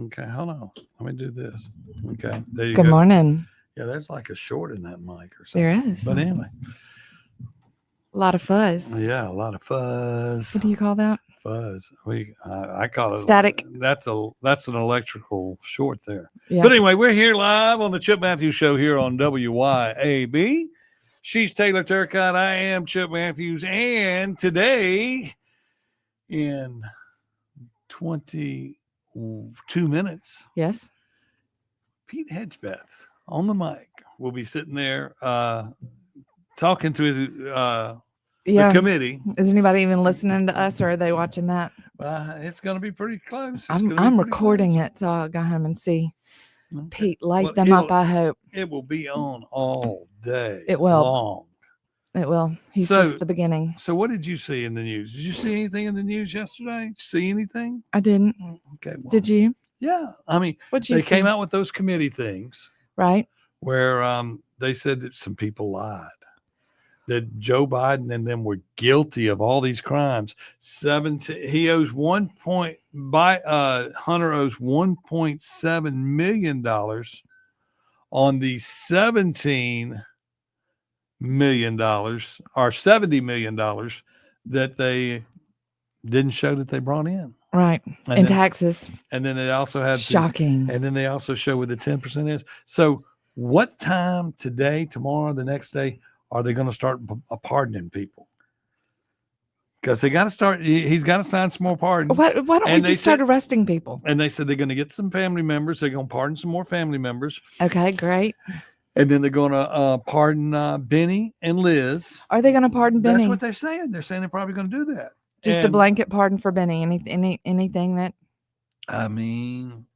Okay, hold on. Let me do this. Okay, there you Good go. morning. Yeah, there's like a short in that mic or There something. is. But anyway, A lot of fuzz. yeah, a lot of fuzz. What do you call that? Fuzz. I call it Static. That's an electrical short there. Yeah. But anyway, we're here live on the Chip Matthews Show here on WYAB. She's Taylor Turcotte. I am Chip Matthews, and today in 22 minutes, Yes. Pete Hedgebeth on the mic will be sitting there talking to the Yeah. committee. Is anybody even listening to us, or are they watching that? It's going to be pretty close. I'm recording it, so I'll go home and see. Okay. Pete, light them up, I hope. It will be on all day. It will. Long. It will. He's just the beginning. So what did you see in the news? Did you see anything in the news yesterday? Did you see anything? I didn't. Okay. Well, Did you? Yeah. I mean, What'd you they see? came out with those committee things. Right. Where they said that some people lied. That Joe Biden and them were guilty of all these crimes. He owes Hunter owes $1.7 million on the $17 million or $70 million that they didn't show that they brought in. Right. In taxes. And then they also had shocking. And then they also show where the 10% is. So what time today, tomorrow, the next day are they going to start pardoning people? Because they got to start. He's got to sign some more pardons. Why don't we just start arresting people? And they said they're going to get some family members. They're going to pardon some more family members. Okay, great. And then they're going to pardon Benny and Liz. Are they going to pardon Benny? That's what they're saying. They're saying they're probably going to do that. Just a blanket pardon for Benny. Anything that. I mean.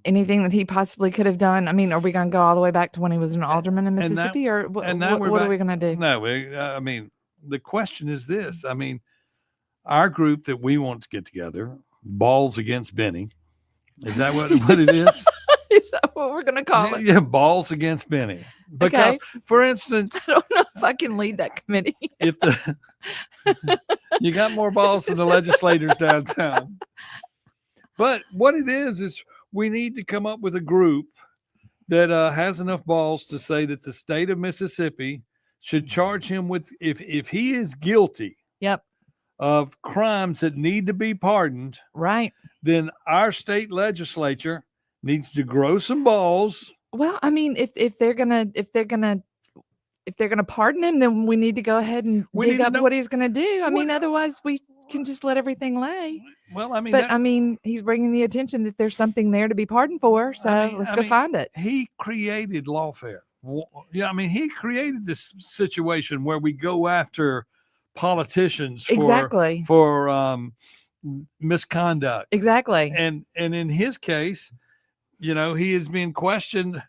Anything that he possibly could have done. I mean, are we going to go all the way back to when he was an alderman in Mississippi, or what are we going to do? No, I mean, the question is this. I mean, our group that we want to get together, Balls Against Benny. Is that what it is? Is that what we're going to call it? Yeah, Balls Against Benny. Because, for instance, I don't know if I can lead that committee. You got more balls than the legislators downtown. But what it is we need to come up with a group that has enough balls to say that the state of Mississippi should charge him with, if he is guilty of crimes that need to be pardoned, right? Then our state legislature needs to grow some balls. Well, I mean, if they're gonna pardon him, then we need to go ahead and dig up what he's gonna do. I mean, otherwise we can just let everything lay. Well, I mean, I mean, he's bringing the attention that there's something there to be pardoned for. So let's go find it. He created lawfare. Yeah, I mean, he created this situation where we go after politicians for misconduct. Exactly. And in his case, he is being questioned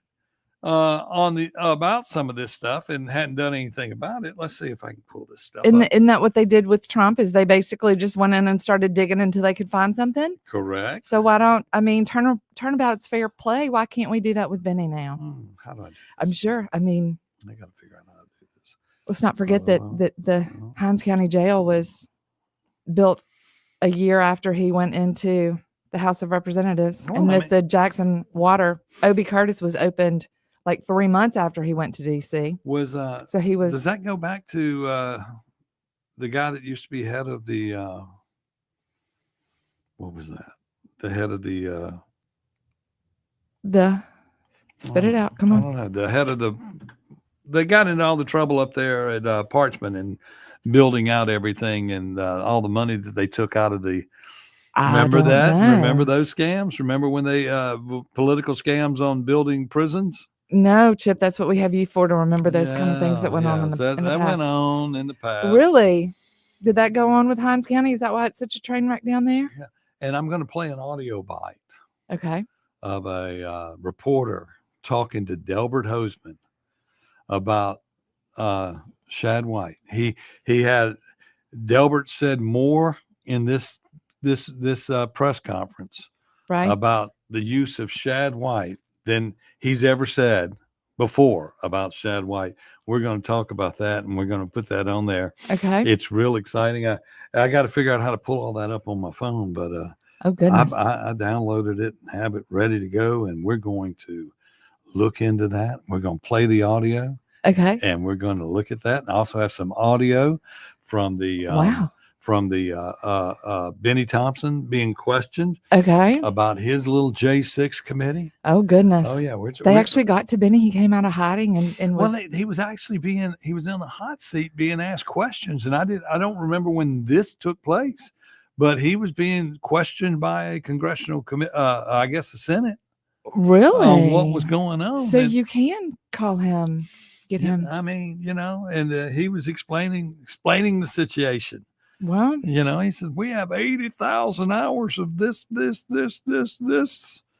about some of this stuff and hadn't done anything about it. Let's see if I can pull this stuff up. Isn't that what they did with Trump? Is they basically just went in and started digging until they could find something? Correct. So turnabout's fair play. Why can't we do that with Benny now? How do I do this? I'm sure. I mean, I got to figure out how to do this. Let's not forget that the Hinds County Jail was built a year after he went into the House of Representatives, and that the Jackson Water, Obie Curtis, was opened like 3 months after he went to DC. So he was. Does that go back to the guy that used to be head of the? What was that? The head of the. Spit it out. Come on. I don't know. The head of the. They got into all the trouble up there at Parchman and building out everything and all the money that they took out of the. Remember that? Know. Remember those scams? Remember when they political scams on building prisons? No, Chip, that's what we have you for, to remember those kind of things that went on in the past. That went on in the past. Really? Did that go on with Hinds County? Is that why it's such a train wreck down there? Yeah. And I'm going to play an audio bite. Okay. Of a reporter talking to Delbert Hosemann about Shad White. He had Delbert said more in this press conference about the use of Shad White than he's ever said before about Shad White. We're going to talk about that, and we're going to put that on there. Okay. It's real exciting. I got to figure out how to pull all that up on my phone, but Oh goodness. I downloaded it and have it ready to go, and we're going to look into that. We're going to play the audio, Okay. and we're going to look at that, and also have some audio from the Wow. Benny Thompson being questioned Okay. about his little J6 committee. Oh goodness. Oh yeah, They actually got to Benny. He came out of hiding and was. well, he was actually he was in the hot seat being asked questions, and I don't remember when this took place, but he was being questioned by a congressional committee, I guess the Senate, Really? on what was going on. So And, you can call him, get yeah, him. I mean, and he was explaining the situation. Well, He says we have 80,000 hours of this.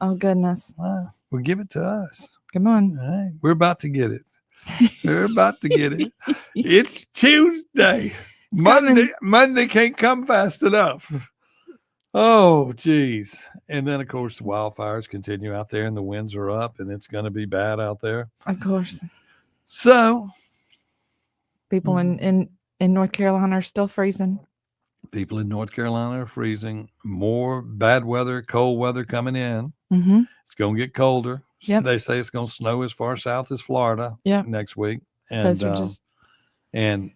oh goodness. Well, give it to us. Come on. All right, we're about to get it. We're about to get it. It's Tuesday. Monday can't come fast enough. Oh, geez. And then, of course, the wildfires continue out there and the winds are up and it's going to be bad out there. Of course. So people in North Carolina are still freezing. People in North Carolina are freezing. More bad weather, cold weather coming in. Mm-hmm. It's going to get colder. Yep. They say it's going to snow as far south as Florida next week. And those are just and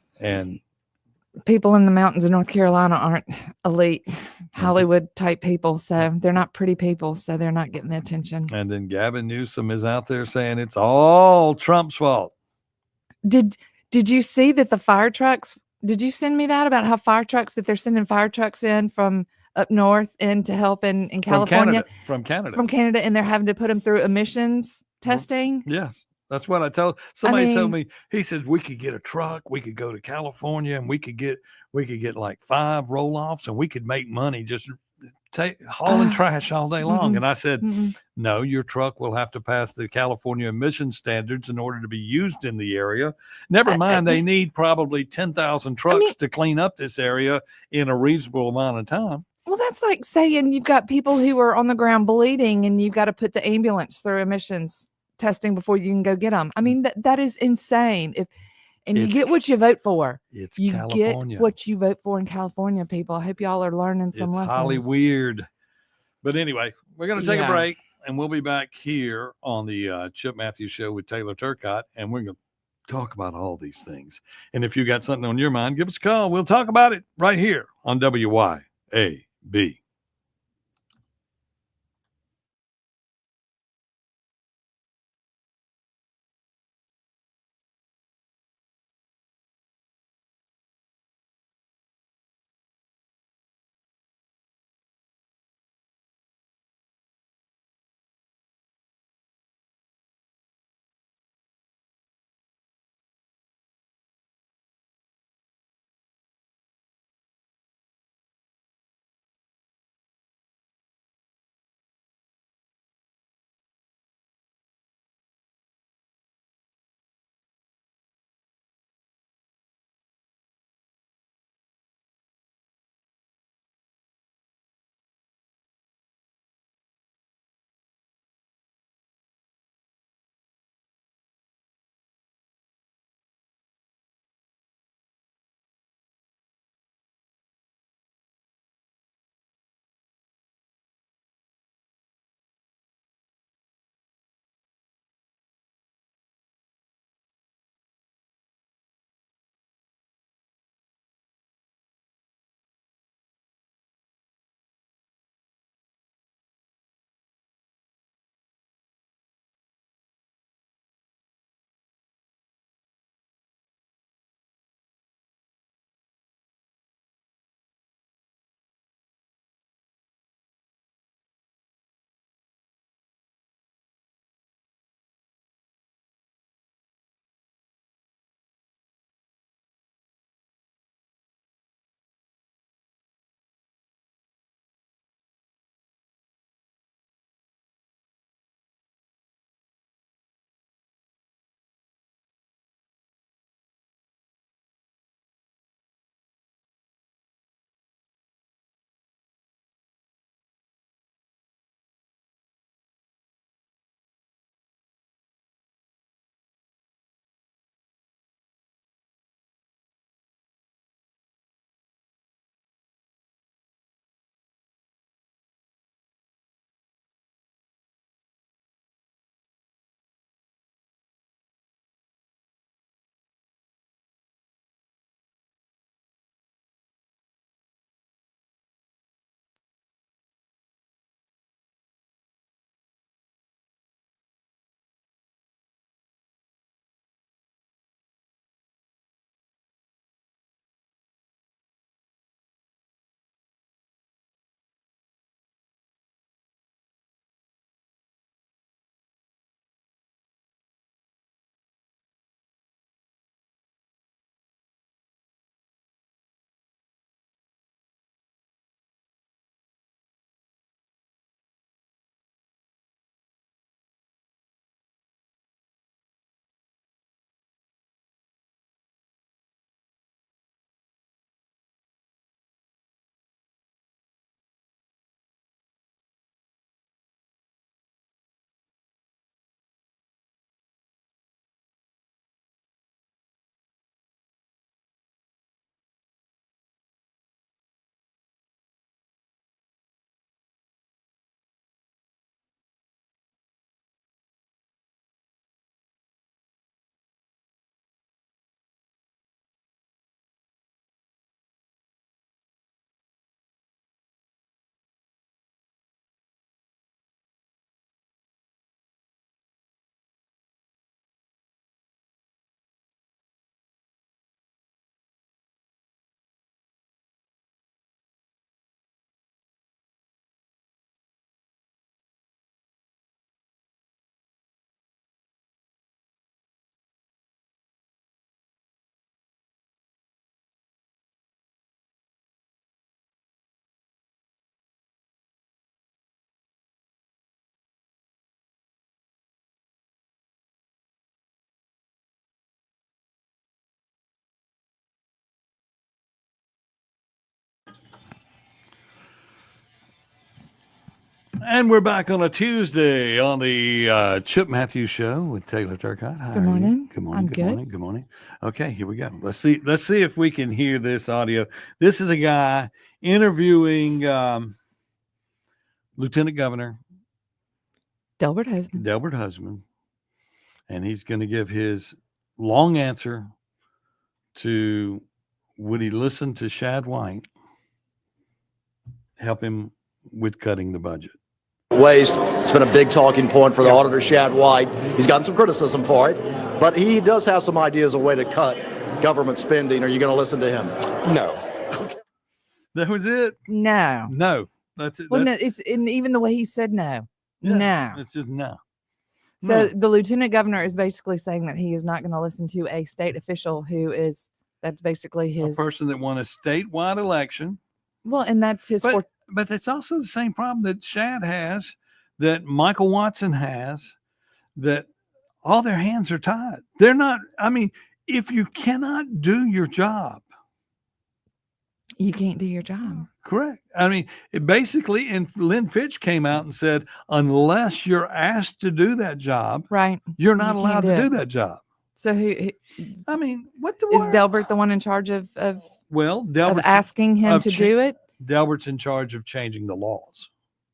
people in the mountains of North Carolina aren't elite Hollywood type people, so they're not pretty people, so they're not getting the attention. And then Gavin Newsom is out there saying it's all Trump's fault. Did you see that the fire trucks? Did you send me that about how that they're sending fire trucks in from up north in to help in California? From Canada, and they're having to put them through emissions testing? Yes. That's what I told somebody. Told me, he said we could get a truck, we could go to California, and we could get like 5 roll-offs, and we could make money just hauling trash all day long. Mm-hmm. And I said, no, your truck will have to pass the California emission standards in order to be used in the area. Never mind, they need probably 10,000 trucks to clean up this area in a reasonable amount of time. Well, that's like saying you've got people who are on the ground bleeding, and you've got to put the ambulance through emissions testing before you can go get them. I mean, that is insane. You get what you vote for. It's you California. Get what you vote for in California, people. I hope y'all are learning some lessons. It's Holly weird. But anyway, we're going to take a break, and we'll be back here on the Chip Matthews Show with Taylor Turcotte, and we're going to talk about all these things. And if you got something on your mind, give us a call. We'll talk about it right here on WYAB. And we're back on a Tuesday on the Chip Matthews Show with Taylor Turcotte. How Good are you? morning. Good morning. I'm good good. morning. Good morning. Okay, here we go. Let's see if we can hear this audio. This is a guy interviewing Lieutenant Governor Delbert Hosemann. Delbert Hosemann, and he's going to give his long answer to would he listen to Shad White help him with cutting the budget. Waste. It's been a big talking point for the auditor, Shad White. He's gotten some criticism for it, but he does have some ideas of a way to cut government spending. Are you going to listen to him? No. That was it. No. No, that's it. Well, That's, no, it's and even the way he said no. yeah, No. it's just no. So No. the lieutenant governor is basically saying that he is not going to listen to a state official that's basically A his person that won a statewide election. well, and that's his But it's also the same problem that Shad has, that Michael Watson has, that all their hands are tied. They're not, I mean, if you cannot do your job, you can't do your job. correct. I mean, it basically, and Lynn Fitch came out and said, unless you're asked to do that job, Right. you're not You allowed can't to do do it. that job. So who I mean, what the is world? Delbert the one in charge of Delbert's, asking him of to cha- do it? Delbert's in charge of changing the laws.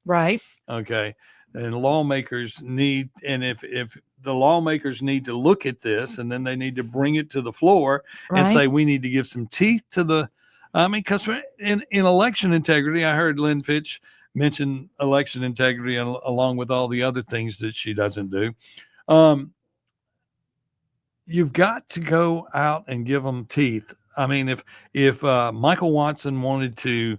Right. Okay. And lawmakers need, and if the lawmakers need to look at this, and then they need to bring it to the floor and Right. say, we need to give some teeth to the, I mean, because in election integrity, I heard Lynn Fitch mention election integrity along with all the other things that she doesn't do. You've got to go out and give them teeth. I mean, if Michael Watson wanted to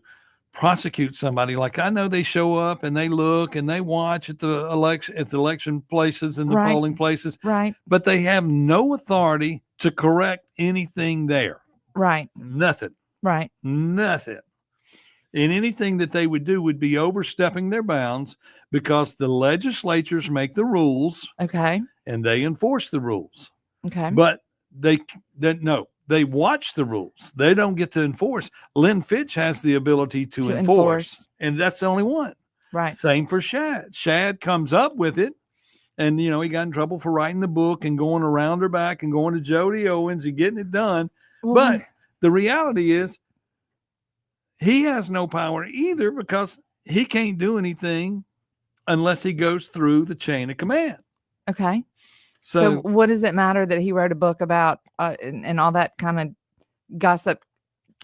prosecute somebody, like I know they show up and they look and they watch at the election places and the Right. polling places, Right. but they have no authority to correct anything there. Right. Nothing. Right. Nothing. And anything that they would do would be overstepping their bounds, because the legislatures make the rules Okay. and they enforce the rules. Okay. But they watch the rules. They don't get to enforce. Lynn Fitch has the ability to enforce, and that's the only one. Right. Same for Shad. Shad comes up with it, and he got in trouble for writing the book and going around her back and going to Jody Owens and getting it done. Well, But the reality is, he has no power either, because he can't do anything unless he goes through the chain of command. okay. So, So what does it matter that he wrote a book about and all that kind of gossip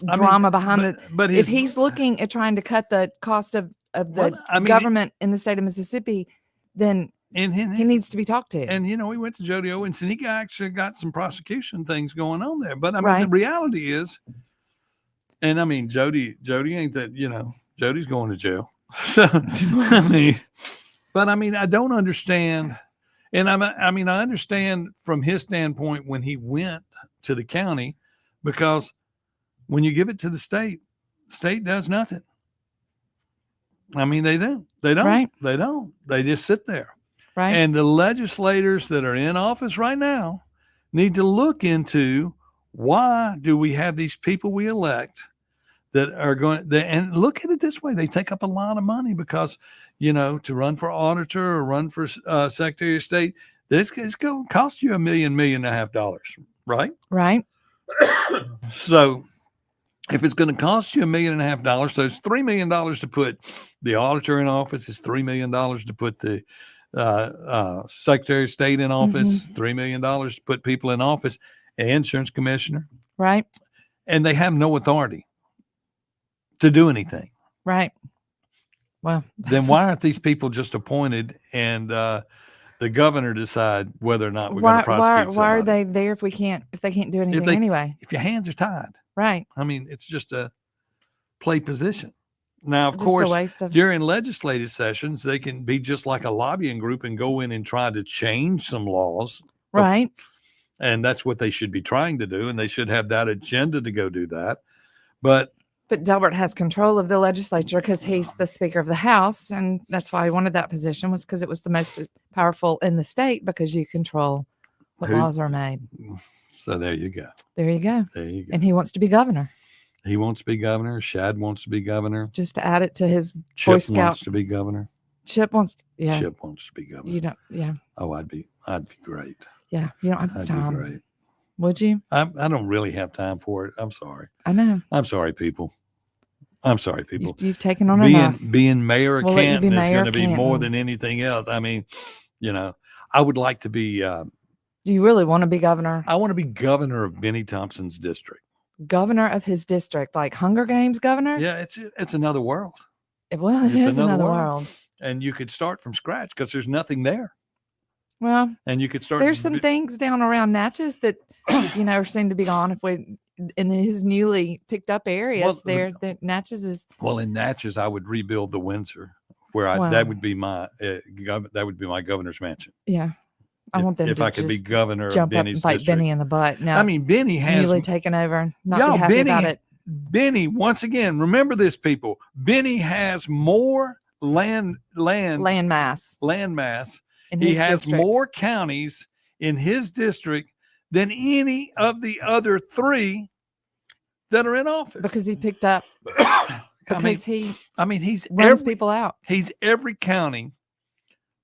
I mean, drama behind it? but If he's looking at trying to cut the cost of the Well, I mean, government in the state of Mississippi, then and he needs to be talked to. And, he went to Jody Owens, and he actually got some prosecution things going on there. But I mean, Right. the reality is, and I mean, Jody ain't that, Jody's going to jail. So, I mean, but I mean, I don't understand. And I understand from his standpoint when he went to the county, because when you give it to the state does nothing. I mean, they don't. Right. They don't. They just sit there. Right. And the legislators that are in office right now need to look into, why do we have these people we elect that are and look at it this way. They take up a lot of money, because, to run for auditor or run for Secretary of State, it's going to cost you $1 million, $1.5 million, right? Right. So if it's going to cost you $1.5 million, so it's $3 million to put the auditor in office. It's $3 million to put the Secretary of State in office, $3 million to put people in office, an insurance commissioner, Right. and they have no authority to do anything. Right. Well, Then why aren't these people just appointed, and the governor decide whether or not we're going to prosecute why are somebody? they there if they can't do anything they- anyway? If your hands are tied, Right. I mean, it's just a play position. Now, of Just course, a waste of during legislative sessions, they can be just like a lobbying group and go in and try to change some laws. right. And that's what they should be trying to do. And they should have that agenda to go do that. But But Delbert has control of the legislature because he's the Speaker of the House, and that's why he wanted that position, was because it was the most powerful in the state, because you control what Who- laws are made. so there you go. There you go. There you go. And he wants to be governor, He wants to be governor. Shad wants to be governor. just to add it to his Chip Boy Scout. wants to be governor. Chip wants, yeah, Chip wants to be governor. you don't, yeah, Oh, I'd be great. yeah, you don't have the I'd be time. great. Would you? I don't really have time for it. I'm sorry. I know. I'm sorry, people. I'm sorry, people. You've taken on enough. Being mayor of We'll let you be Canton is mayor going of to be more Canton. than anything else. I mean, you know, I would like to be. Do you really want to be governor? I want to be governor of Benny Thompson's district. Governor of his district, like Hunger Games governor? Yeah, it's another world, Well, it It's is another another world. world. and you could start from scratch because there's nothing there, Well, and you could start. there's some things down around Natchez that seem to be gone. If we in his newly picked up areas, Well, that Natchez is. Well, in Natchez, I would rebuild the Windsor, where Wow. that would be my governor's mansion. Yeah, I want them if to I could be just governor of jump up and Benny's fight district. Benny in the butt. Now, I mean, Benny has newly taken over, and not Y'all, be happy about Benny- it. Benny. Once again, remember this, people. Benny has more land Landmass. mass. In He his has district. more counties in his district than any of the other three that are in office. because he picked up because he I mean, he's runs every, people out. he's every county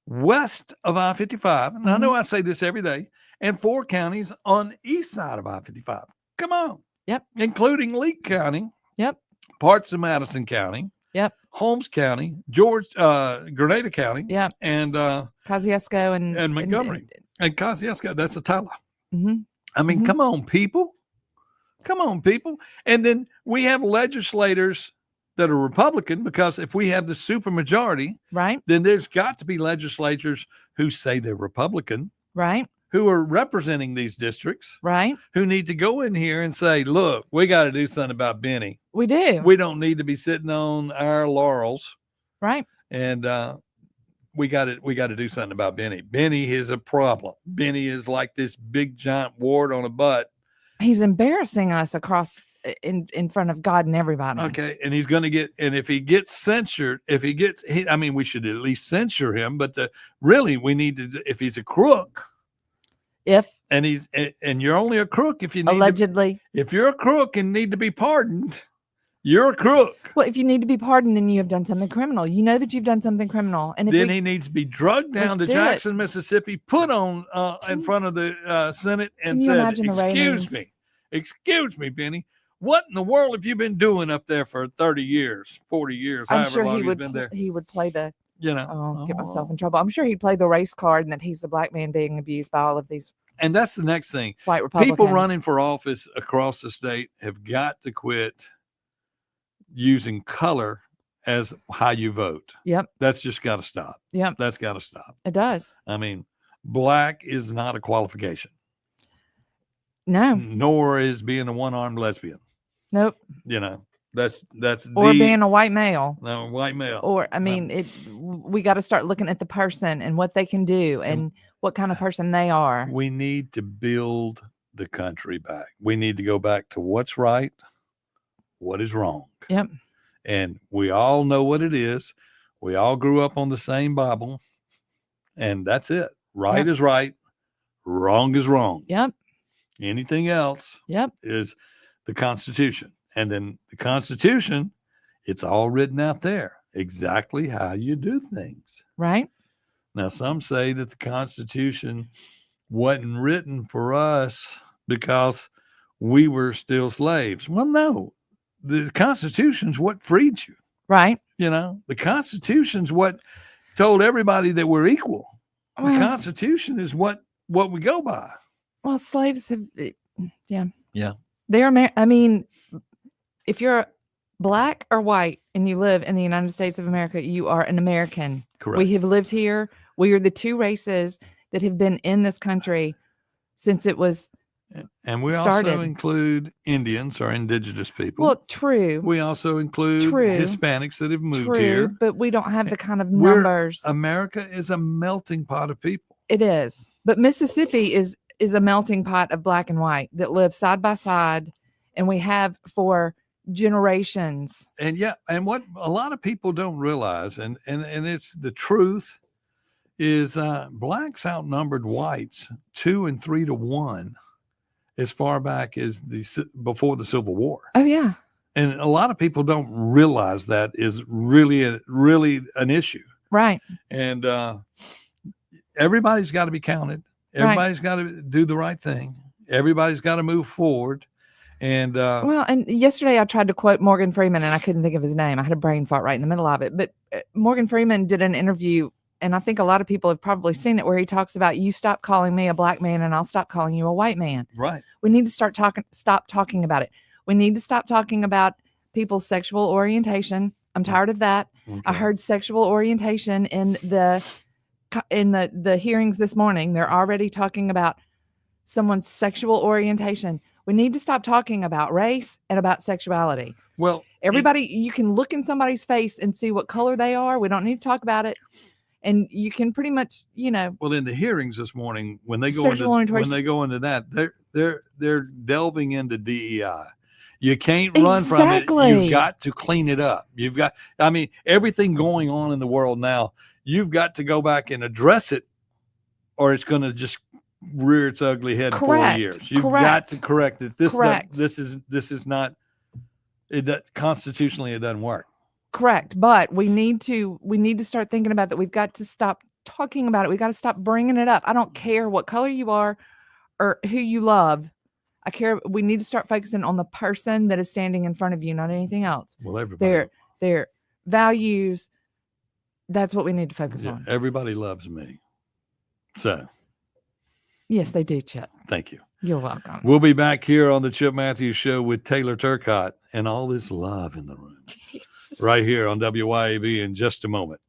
west of I-55. And I know I say this every day, and 4 counties on the east side of I-55. Come on. Yep. Including Lee County. Yep. Parts of Madison County. Yep. Holmes County, Grenada County. Yep. And Kosciuszko and Montgomery. And Kosciuszko, that's a Tyler. Mhm. I mean, Mhm. come on, people. Come on, people. And then we have legislators that are Republican, because if we have the supermajority, Right. then there's got to be legislators who say they're Republican, Right. who are representing these districts, Right. who need to go in here and say, look, we got to do something about Benny. We do. We don't need to be sitting on our laurels, Right. and we got to do something about Benny. Benny is a problem. Benny is like this big giant wart on a butt. He's embarrassing us across in front of God and everybody. Okay, and he's going to get, and if he gets censured, I mean, we should at least censure him. But really, we need to, if he's a crook, If and you're only a crook if you need allegedly, if you're a crook and need to be pardoned, you're a crook. well, if you need to be pardoned, then you have done something criminal. You know that you've done something criminal, and if Then he needs to be drugged down to Let's do it. Jackson, Mississippi, put on in you- front of the Senate, and can you said, imagine the excuse me, Benny, what in the world have you been doing up there for 30 years, 40 years, I'm however sure long he he's would been there? he would play the You know, get myself in trouble. I'm sure he'd play the race card, and that he's the black man being abused by all of these and that's the next thing. white Republicans. People running for office across the state have got to quit using color as how you vote. Yep. That's just got to stop. Yep. That's got to stop. It does. I mean, black is not a qualification, No. nor is being a one-armed lesbian. Nope. You know, that's Or the being a white male. no, white male. Or I mean, we got to start looking at the person and what they can do and what kind of person they are. We need to build the country back. We need to go back to what's right, what is wrong. Yep. And we all know what it is. We all grew up on the same Bible, and that's it. Right Yep. is right, wrong is wrong. Yep. Anything else Yep. is the Constitution. And then the Constitution, it's all written out there, exactly how you do things. Right. Now, some say that the Constitution wasn't written for us because we were still slaves. Well, no, the Constitution's what freed you. Right. You know, the Constitution's what told everybody that we're equal. The Well, Constitution is what we go by. well, slaves have, yeah. Yeah. They're, I mean, if you're black or white and you live in the United States of America, you are an American. Correct. We have lived here. We are the two races that have been in this country since it was, And we started. also include Indians or indigenous people. well, true. We also include True. Hispanics that have moved True, here. but we don't have the kind of We're- numbers. America is a melting pot of people. It is. But Mississippi is a melting pot of black and white that live side by side, and we have for generations. And yeah, and what a lot of people don't realize, and it's the truth, is blacks outnumbered whites 2 and 3 to 1 as far back as before the Civil War. Oh yeah. And a lot of people don't realize that is really an issue. Right. And everybody's got to be counted. Everybody's got to do the right thing. Everybody's got to move forward. And well, and yesterday I tried to quote Morgan Freeman and I couldn't think of his name. I had a brain fart right in the middle of it. But Morgan Freeman did an interview, and I think a lot of people have probably seen it, where he talks about, you stop calling me a black man and I'll stop calling you a white man. Right. We need to stop talking about it. We need to stop talking about people's sexual orientation. I'm tired of that. Okay. I heard sexual orientation in the hearings this morning. They're already talking about someone's sexual orientation. We need to stop talking about race and about sexuality. Well, everybody, you can look in somebody's face and see what color they are. We don't need to talk about it. And you can pretty much, well, in the hearings this morning, when they go into that, they're delving into DEI. You can't run from it. You've got to clean it up. Everything going on in the world now, you've got to go back and address it, or it's going to just rear its ugly head in 4 years. You've got to correct it. This is not constitutionally, it doesn't work. Correct. But we need to start thinking about that. We've got to stop talking about it. We've got to stop bringing it up. I don't care what color you are or who you love. I care. We need to start focusing on the person that is standing in front of you, not anything else. Well, everybody. Their values. That's what we need to focus on. Everybody loves me. So. Yes, they do, Chip. Thank you. You're welcome. We'll be back here on the Chip Matthews Show with Taylor Turcotte and all this love in the room. Right here on WYAB in just a moment.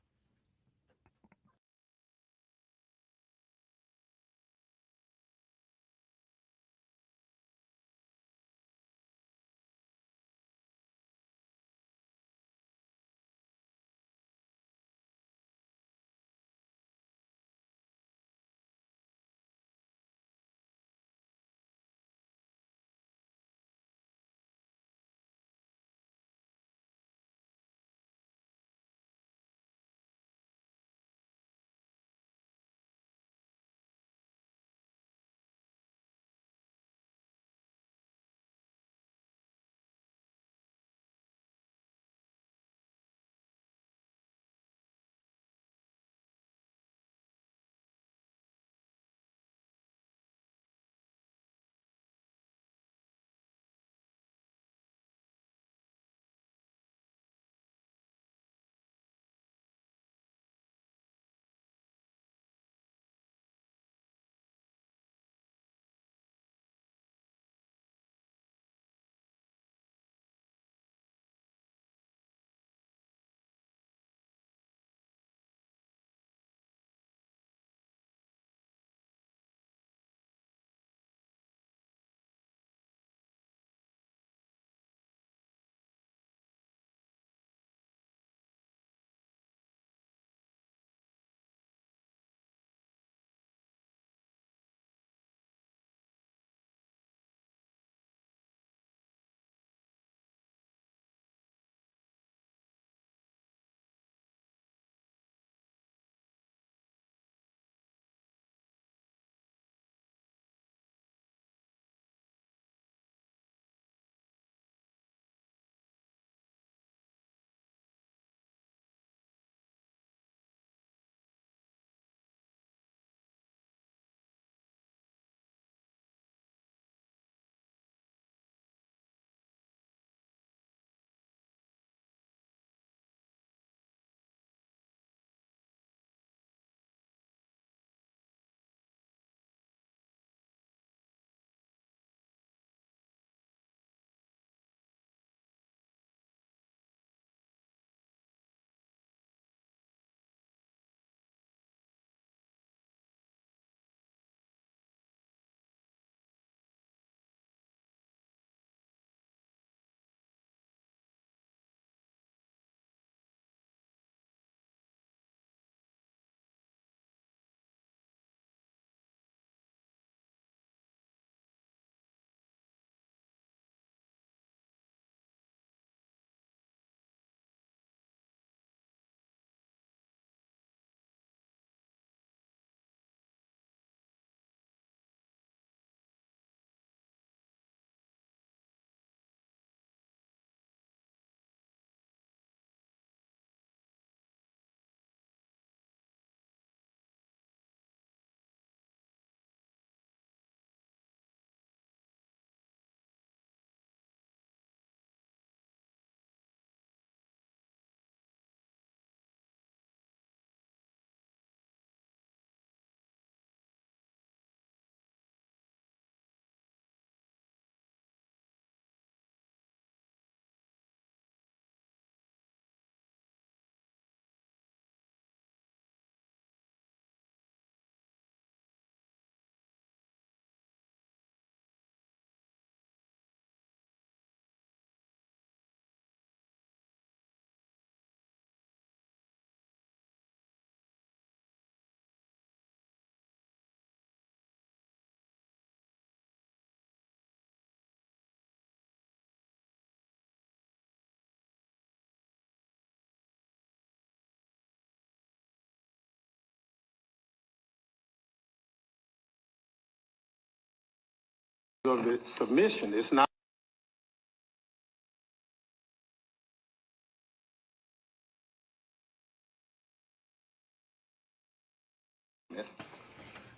of the submission. It's not.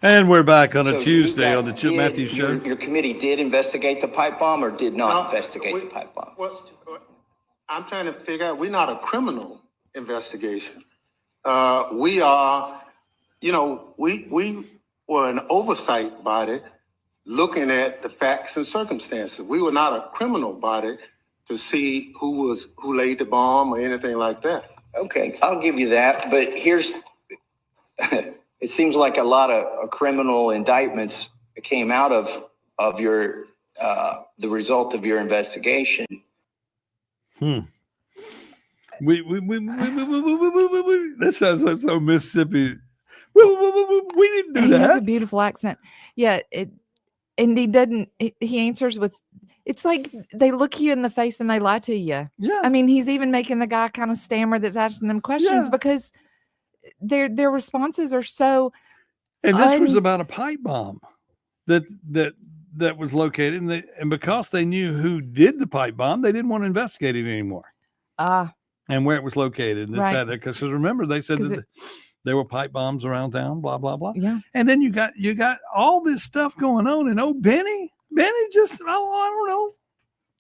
And we're back on a So you Tuesday on the guys Chip did- Matthews Show. Your committee did investigate the pipe bomb or did not investigate the pipe bomb? I'm trying to figure out, we're not a criminal investigation. We are, we were an oversight body looking at the facts and circumstances. We were not a criminal body to see who laid the bomb or anything like that. Okay, I'll give you that, but here's, it seems like a lot of criminal indictments came out of your, the result of your investigation. That sounds like so Mississippi. We didn't do He has a that. beautiful accent. Yeah, and he doesn't. He answers with. It's like they look you in the face and they lie to you. Yeah. I mean, he's even making the guy kind of stammer that's asking them questions Yeah. because their responses are so. And this was about a pipe bomb that was located, and because they knew who did the pipe bomb, they didn't want to investigate it anymore. And where it was located, and this, Right. that, because remember they said 'Cause that there were pipe bombs around town, blah blah blah. Yeah. And then you got all this stuff going on, and Benny just I don't know.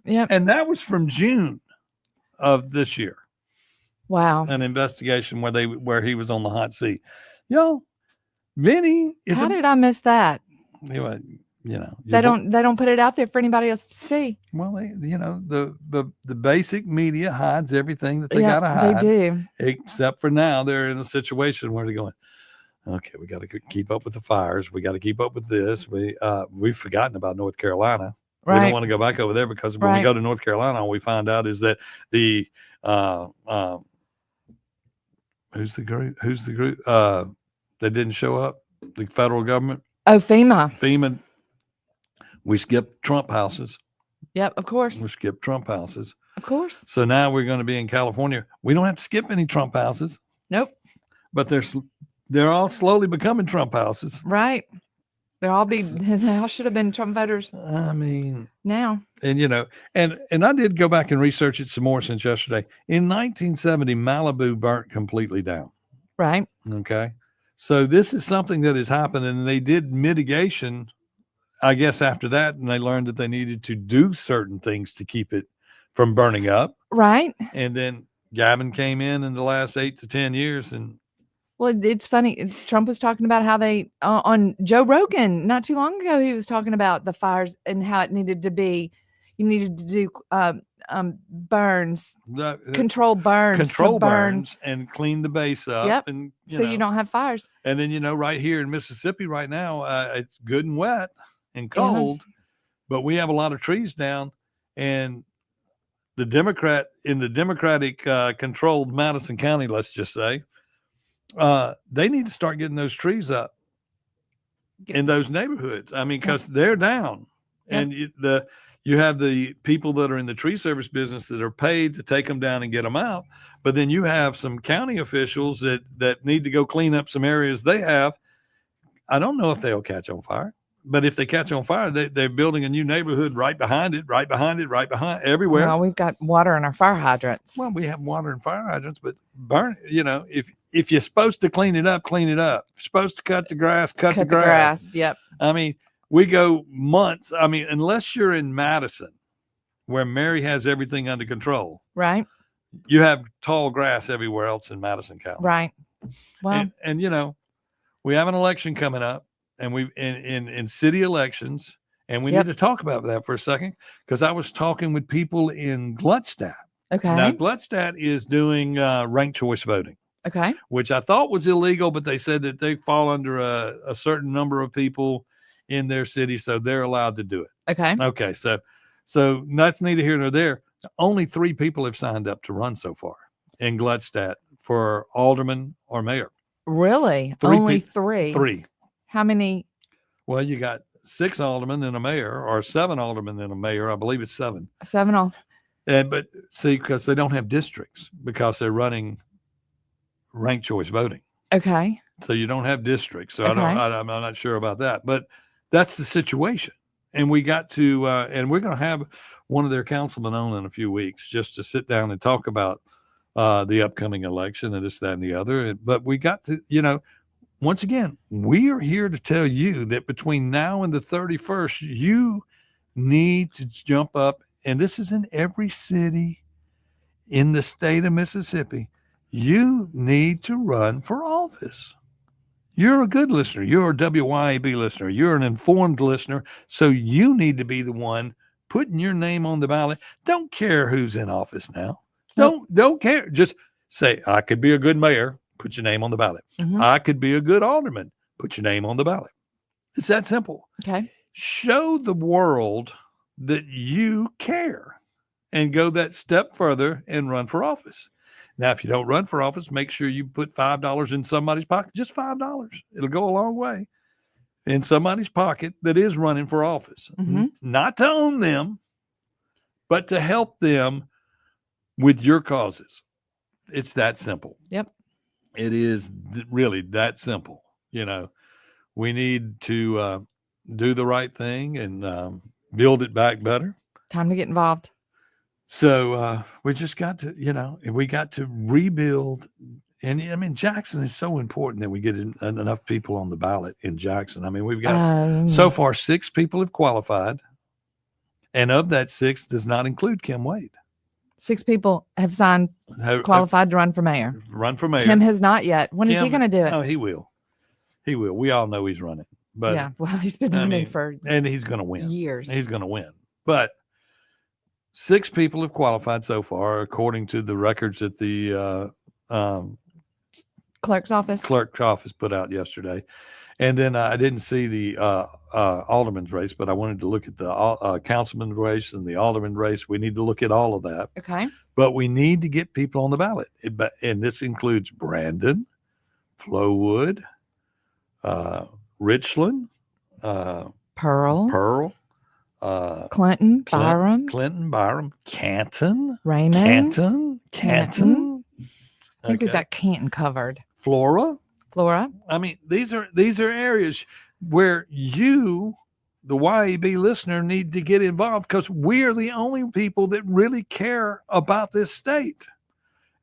Yep. And that was from June of this year. Wow. An investigation where he was on the hot seat. Yo, Benny is How did I miss that? They don't put it out there for anybody else to see. Well, the basic media hides everything that they Yeah, gotta hide. they do. Except for now, they're in a situation where they're going, okay, we got to keep up with the fires. We got to keep up with this. We've forgotten about North Carolina. We Right. don't want to go back over there because when we Right. go to North Carolina, all we find out is that the who's the group that didn't show up? The federal government, Oh, FEMA. FEMA. We skipped Trump houses. Yep, of course. We skipped Trump houses. Of course. So now we're going to be in California. We don't have to skip any Trump houses, Nope. but they're all slowly becoming Trump houses. Right. They all should have been Trump voters I mean, now. and and I did go back and research it some more since yesterday. In 1970, Malibu burnt completely down. Right. Okay. So this is something that has happened, and they did mitigation, I guess, after that, and they learned that they needed to do certain things to keep it from burning up. Right. And then Gavin came in the last 8 to 10 years, and Well, it's funny. Trump was talking about how they on Joe Rogan not too long ago. He was talking about the fires and how it needed to be. You needed to do burns, control burns, to burn. burns and clean the base up. Yep. And So you don't have fires. And then right here in Mississippi right now, it's good and wet and cold, but we have a lot of trees down, and the Democratic controlled Madison County, let's just say, they need to start getting those trees up in those neighborhoods. I mean, because they're down, and you have the people that are in the tree service business that are paid to take them down and get them out. But then you have some county officials that need to go clean up some areas they have. I don't know if they'll catch on fire, but if they catch on fire, they're building a new neighborhood right behind it, everywhere. Well, we've got water in our fire hydrants. Well, we have water and fire hydrants, but burn, if you're supposed to clean it up, clean it up. If you're supposed to cut the grass, cut the grass. Yep. I mean, we go months. I mean, unless you're in Madison, where Mary has everything under control, Right. you have tall grass everywhere else in Madison County. Right. Well, And we have an election coming up, and we in city elections, and we need to talk about that for a second, because I was talking with people in Gluckstadt. okay. Now, Gluckstadt is doing ranked choice voting, Okay. which I thought was illegal, but they said that they fall under a certain number of people in their city, so they're allowed to do it. Okay. Okay, so that's neither here nor there. Only 3 people have signed up to run so far in Gluckstadt for alderman or mayor. Really? 3 Only peop- 3. 3. How many? Well, you got 6 aldermen and a mayor, or 7 aldermen and a mayor. I believe it's 7. 7 all. But see, because they don't have districts, because they're running ranked choice voting. Okay. So you don't have districts. So Okay. I'm not sure about that, but that's the situation. and we got to, and we're going to have one of their councilmen on in a few weeks just to sit down and talk about the upcoming election and this, that, and the other. But we got to, once again, we are here to tell you that between now and the 31st, you need to jump up. And this is in every city in the state of Mississippi. You need to run for office. You're a good listener. You're a WYAB listener. You're an informed listener. So you need to be the one putting your name on the ballot. Don't care who's in office now. Don't care. Just say, I could be a good mayor. Put your name on the ballot. Mhm. I could be a good alderman. Put your name on the ballot. It's that simple. Okay. Show the world that you care and go that step further and run for office. Now, if you don't run for office, make sure you put $5 in somebody's pocket, just $5. It'll go a long way in somebody's pocket that is running for office, Mhm. not to own them, but to help them with your causes. It's that simple. Yep. It is really that simple. We need to do the right thing and build it back better. Time to get involved. So we just got to, we got to rebuild. And I mean, Jackson is so important that we get enough people on the ballot in Jackson. I mean, we've got so far 6 people have qualified. And of that 6 does not include Kim Wade. 6 people have signed qualified to run for mayor. Run for mayor. Kim has not yet. When is he going to do it? Oh, he will. He will. We all know he's running. But yeah, well, he's been running for and he's going to win. Years. He's going to win. But 6 people have qualified so far, according to the records that the clerk's office put out yesterday. And then I didn't see the alderman's race, but I wanted to look at the councilman's race and the alderman race. We need to look at all of that. Okay. But we need to get people on the ballot. And this includes Brandon, Flowood, Richland, Pearl, Clinton, Byram, Canton, Raymond, Canton. I think we've got Canton covered. Flora. I mean, these are areas where you, the YAB listener, need to get involved because we're the only people that really care about this state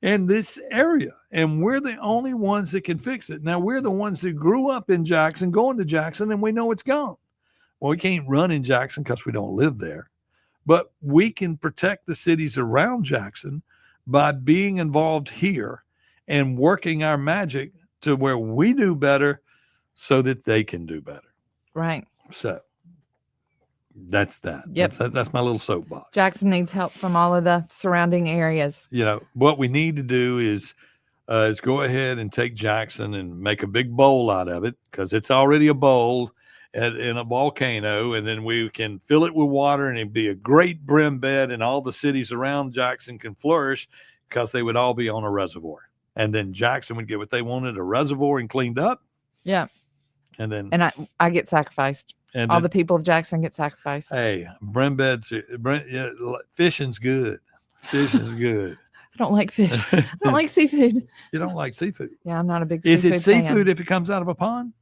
and this area. And we're the only ones that can fix it. Now, we're the ones that grew up in Jackson, going to Jackson, and we know it's gone. Well, we can't run in Jackson because we don't live there. But we can protect the cities around Jackson by being involved here and working our magic to where we do better so that they can do better. Right. So that's that. Yep. That's my little soapbox. Jackson needs help from all of the surrounding areas. What we need to do is go ahead and take Jackson and make a big bowl out of it because it's already a bowl in a volcano. And then we can fill it with water and it'd be a great brim bed and all the cities around Jackson can flourish because they would all be on a reservoir. And then Jackson would get what they wanted, a reservoir and cleaned up. Yeah. And then I get sacrificed. And all the people of Jackson get sacrificed. Hey, brim beds, fishing's good. Fishing's good. I don't like fish. I don't like seafood. You don't like seafood? Yeah, I'm not a big seafood fan. Is it seafood fan. if it comes out of a pond?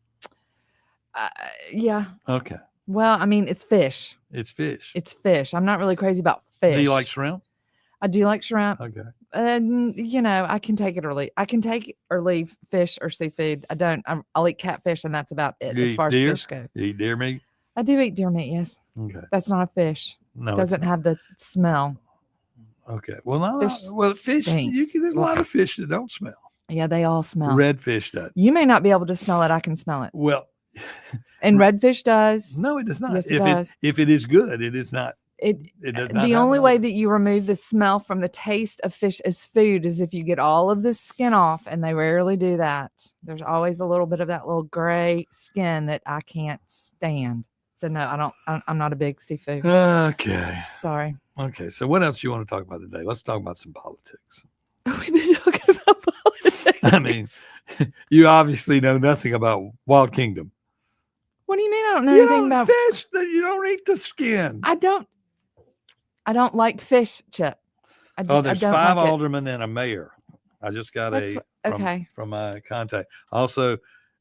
Yeah. Okay. Well, I mean, it's fish. It's fish. It's fish. I'm not really crazy about fish. Do you like shrimp? I do like shrimp. Okay. I can take it or leave. I can take or leave fish or seafood. I don't. I'll eat catfish, and that's about it as far as fish go. You eat deer meat? I do eat deer meat. Yes. Okay. That's not a fish. No, it doesn't have the smell. Okay. Well, no. Fish There's a lot of fish that don't smell. Yeah, they all smell. Redfish does. You may not be able to smell it. I can smell it. Well. And redfish does. No, it does not. Yes, it does. If it is good, it is not. It does not. The only way that you remove the smell from the taste of fish as food is if you get all of the skin off, and they rarely do that. There's always a little bit of that little gray skin that I can't stand. So no, I don't. I'm not a big seafood. Okay. Sorry. Okay. So what else do you want to talk about today? Let's talk about some politics. We've been talking about politics. I mean, you obviously know nothing about Wild Kingdom. What do you mean? I don't know anything about fish. That you don't eat the skin. I don't like fish, Chip. There's 5 aldermen and a mayor. I just got from my contact. Also,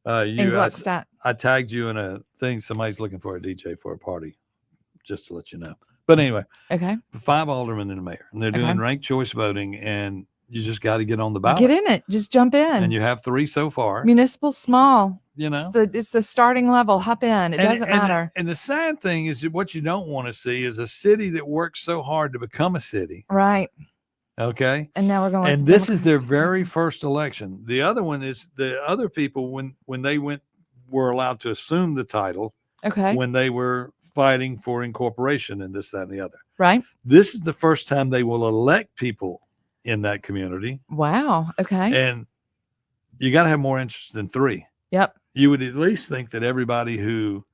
I tagged you in a thing. Somebody's looking for a DJ for a party just to let you know. But anyway, Okay. 5 aldermen and a mayor, and they're doing ranked choice voting, and you just got to get on the ballot. Get in it. Just jump in. And you have 3 so far. Municipal small. You know, it's the starting level. Hop in. It doesn't matter. And the sad thing is that what you don't want to see is a city that works so hard to become a city. Right. Okay. And now we're going. And this is their very first election. The other one is the other people when they were allowed to assume the title. Okay. When they were fighting for incorporation and this, that, and the other. Right. This is the first time they will elect people in that community. Wow. Okay. And you got to have more interest than 3. Yep. You would at least think that everybody who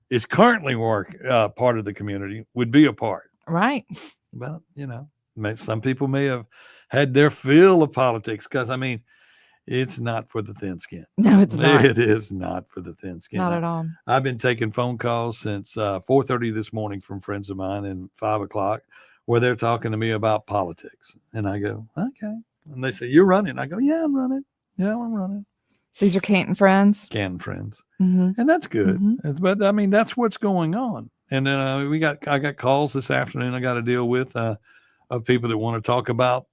is currently part of the community would be a part. Right. But, you know, some people may have had their fill of politics because, I mean, it's not for the thin skin. No, it's not. It is not for the thin skin. Not at all. I've been taking phone calls since 4:30 this morning from friends of mine and 5 o'clock where they're talking to me about politics. And I go, okay. And they say, you're running. I go, yeah, I'm running. Yeah, I'm running. These are Canton friends. Canton friends. Mm-hmm. And that's good. Mm-hmm. But I mean, that's what's going on. And then I got calls this afternoon I got to deal with of people that want to talk about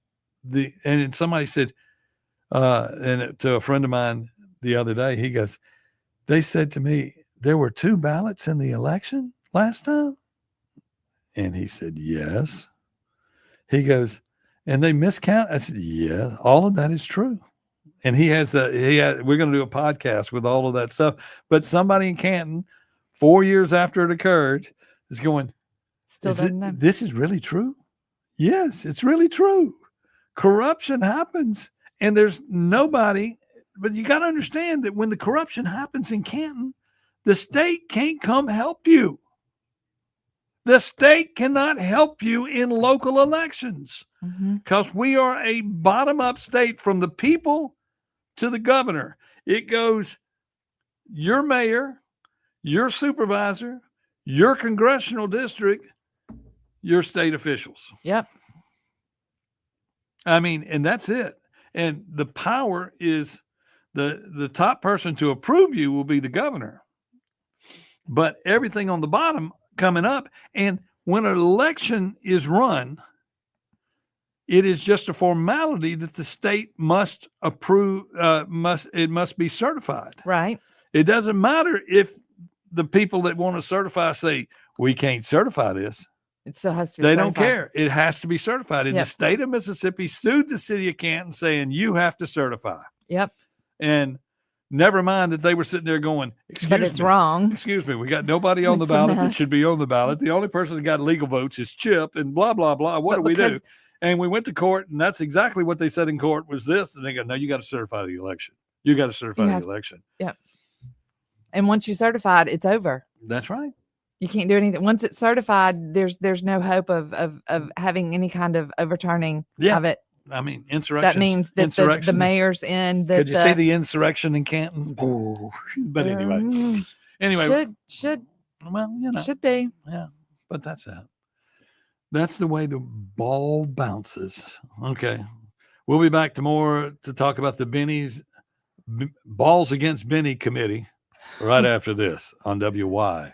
and somebody said, and to a friend of mine the other day, he goes, they said to me, there were 2 ballots in the election last time. And he said, yes. He goes, and they miscount. I said, yeah, all of that is true. And we're going to do a podcast with all of that stuff. But somebody in Canton, 4 years after it occurred, is going, this is really true? Yes, it's really true. Corruption happens. And there's nobody, but you got to understand that when the corruption happens in Canton, the state can't come help you. The state cannot help you in local elections because we are a bottom-up state from the people to the governor. It goes your mayor, your supervisor, your congressional district, your state officials. Yep. I mean, and that's it. And the power is the top person to approve you will be the governor. But everything on the bottom coming up. And when an election is run, it is just a formality that the state must approve, it must be certified. Right. It doesn't matter if the people that want to certify say, we can't certify this. It still has to be They certified. don't care. It has to be certified. And the state of Mississippi sued the city of Canton saying, you have to certify. Yep. And never mind that they were sitting there going, but it's wrong. Excuse me. We got nobody on the ballot that should be on the ballot. The only person that got legal votes is Chip and blah, blah, blah. What do we do? And we went to court, and that's exactly what they said in court was this. And they go, no, you got to certify the election. You got to certify the election. Yep. And once you certified, it's over. That's right. You can't do anything. Once it's certified, there's no hope of having any kind of overturning of it. I mean, insurrection. That means that the mayor's in. Could you see the insurrection in Canton? Oh, but anyway. Should well, you know. Should be. Yeah, but that's that. That's the way the ball bounces. Okay. We'll be back to talk about the Benny's Balls Against Benny committee right after this on WYAB.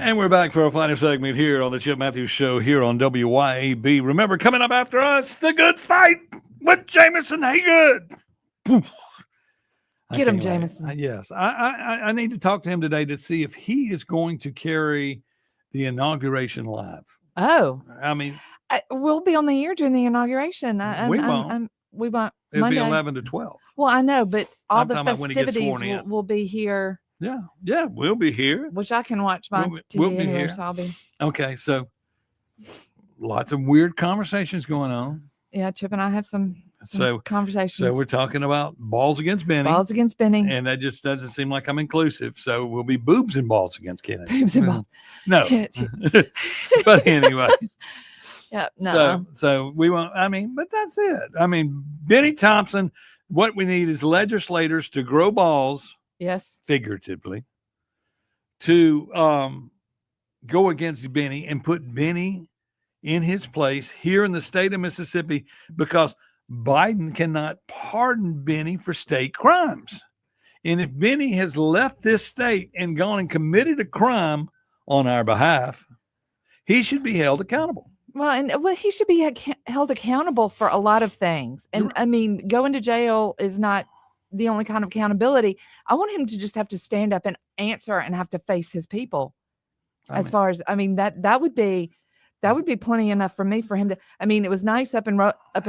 And we're back for our final segment here on the Chip Matthews Show here on WYAB. Remember, coming up after us, The Good Fight with Jameson Haygood. Poof. I Get him, can't wait. Jameson. Yes. I need to talk to him today to see if he is going to carry the inauguration live. Oh, I mean, we'll be on the air during the inauguration. We won't. We won't. it'll Monday. be 11 to 12. Well, I know, but all I'm the talking about when he gets festivities sworn in. will be here, Yeah. Yeah. We'll be here. which I can watch my We'll TV be anywhere, here. so I'll be. Okay. So lots of weird conversations going on. Yeah, Chip and I have some So conversations. we're talking about balls against Benny. balls against Benny. And that just doesn't seem like I'm inclusive. So we'll be boobs and balls against Kennedy. Boobs and balls. No. Yeah, But anyway. Yeah, no. So we won't, I mean, but that's it. I mean, Benny Thompson, what we need is legislators to grow balls, Yes. figuratively, to go against Benny and put Benny in his place here in the state of Mississippi, because Biden cannot pardon Benny for state crimes. And if Benny has left this state and gone and committed a crime on our behalf, he should be held accountable. Well, he should be held accountable for a lot of things. And I mean, going to jail is not the only kind of accountability. I want him to just have to stand up and answer and have to face his people. That would be plenty enough for me, for him to. I mean, it was nice up in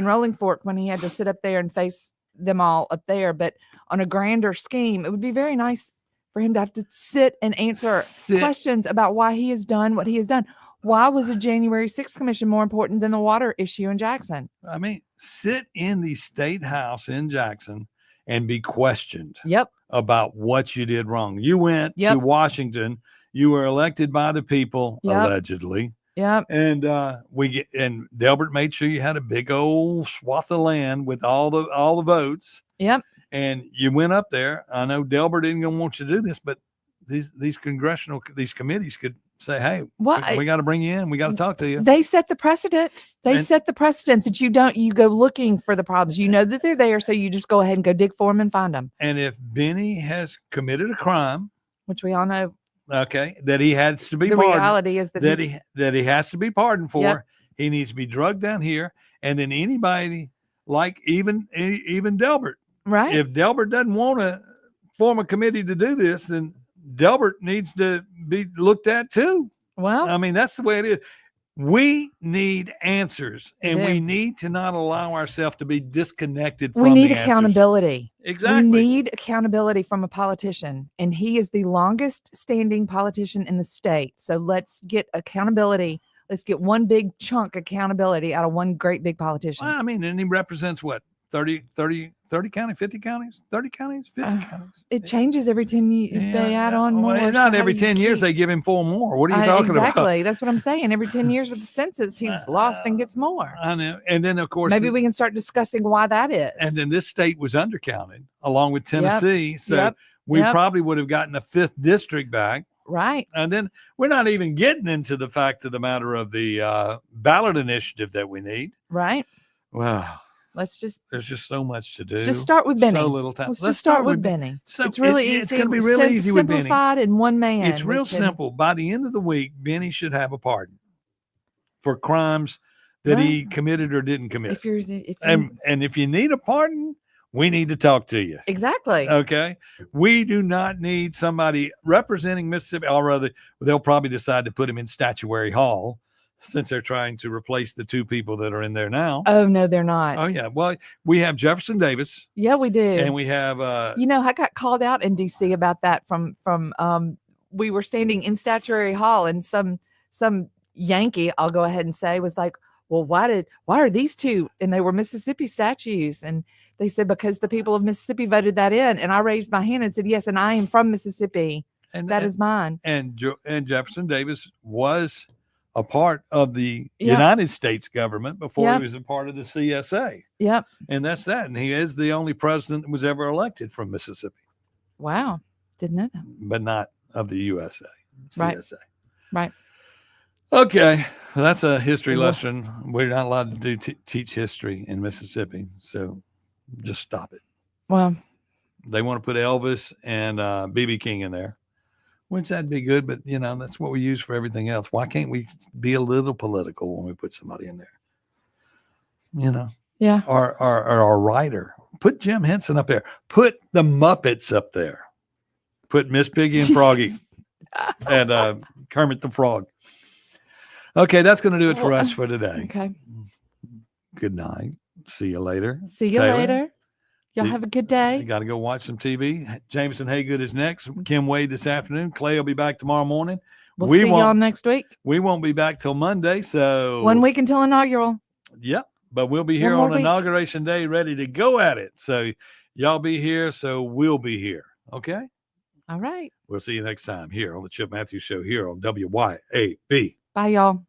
Rolling Fork when he had to sit up there and face them all up there, but on a grander scheme, it would be very nice for him to have to sit and answer questions about why he has done what he has done. Why was the January 6th commission more important than the water issue in Jackson? I mean, sit in the state house in Jackson and be questioned Yep. about what you did wrong. You went Yep. to Washington. You were elected by the people, Yep. allegedly. Yep. And and Delbert made sure you had a big old swath of land with all the votes. Yep. And you went up there. I know Delbert didn't gonna want you to do this, but these committees could say, hey, we got to bring you in. We got to talk to you. They set the precedent. Set the precedent that you go looking for the problems. You know that they're there, so you just go ahead and go dig for them and find them. And if Benny has committed a crime, which we all know, okay, that he has to be the pardoned, reality is that he has to be pardoned for, Yep. he needs to be drugged down here. And then anybody, like even Delbert, right? If Delbert doesn't want to form a committee to do this, then Delbert needs to be looked at too. Well, I mean, that's the way it is. We need answers, and we need to not allow ourselves to be disconnected from we need the accountability. Answers. Exactly. We need accountability from a politician, and he is the longest standing politician in the state. So let's get accountability. Let's get one big chunk accountability out of one great big politician. Well, I mean, and he represents what? 30 counties, 50 counties, 30 counties, 50 counties. It changes every 10 years. They add on more. Well, not every 10 years they give him 4 more. What are you talking about? Exactly. That's what I'm saying. Every 10 years with the census, he's lost and gets more. I know. And then, of course, maybe we can start discussing why that is. And then this state was undercounted along with Tennessee. Yep. So we probably would have gotten a 5th district back. Right. And then we're not even getting into the fact of the matter of the ballot initiative that we need. Right. Wow. There's just so much to do. Let's just start with Benny. So little time. Let's just start with Benny. So it's really easy. It's going to be really easy with Benny. Simplified in one man. It's real simple. By the end of the week, Benny should have a pardon for crimes that he committed or didn't commit. And if you need a pardon, we need to talk to you. Exactly. Okay. We do not need somebody representing Mississippi, or rather, they'll probably decide to put him in Statuary Hall, since they're trying to replace the 2 people that are in there now. Oh, no, they're not. Oh, yeah. Well, we have Jefferson Davis. Yeah, we do. And we have... I got called out in D.C. about that from we were standing in Statuary Hall, and some Yankee, I'll go ahead and say, was like, well, why are these 2? And they were Mississippi statues. And they said, because the people of Mississippi voted that in. And I raised my hand and said, yes, and I am from Mississippi. And that is mine. And Jefferson Davis was a part of the United States government before he was a part of the CSA. Yep. And that's that. And he is the only president that was ever elected from Mississippi. Wow. Didn't know that. But not of the USA. CSA. Right. Okay. Well, that's a history lesson. We're not allowed to teach history in Mississippi. So just stop it. Well, they want to put Elvis and BB King in there. which that'd be good, but that's what we use for everything else. Why can't we be a little political when we put somebody in there? Yeah. Or our writer. Put Jim Henson up there. Put the Muppets up there. Put Miss Piggy and Froggy and Kermit the Frog. Okay, that's going to do it for us for today. Okay. Good night. See you later. See you Taylor, later. Y'all have a good You day. got to go watch some TV. Jameson Haygood is next. Kim Wade this afternoon. Clay will be back tomorrow morning. We'll see y'all next week. We won't be back till Monday. So 1 week until inaugural. Yep. But we'll be here more on week. Inauguration Day ready to go at it. So y'all be here. So we'll be here. Okay. All right. We'll see you next time here on the Chip Matthews Show here on WYAB. Bye, y'all.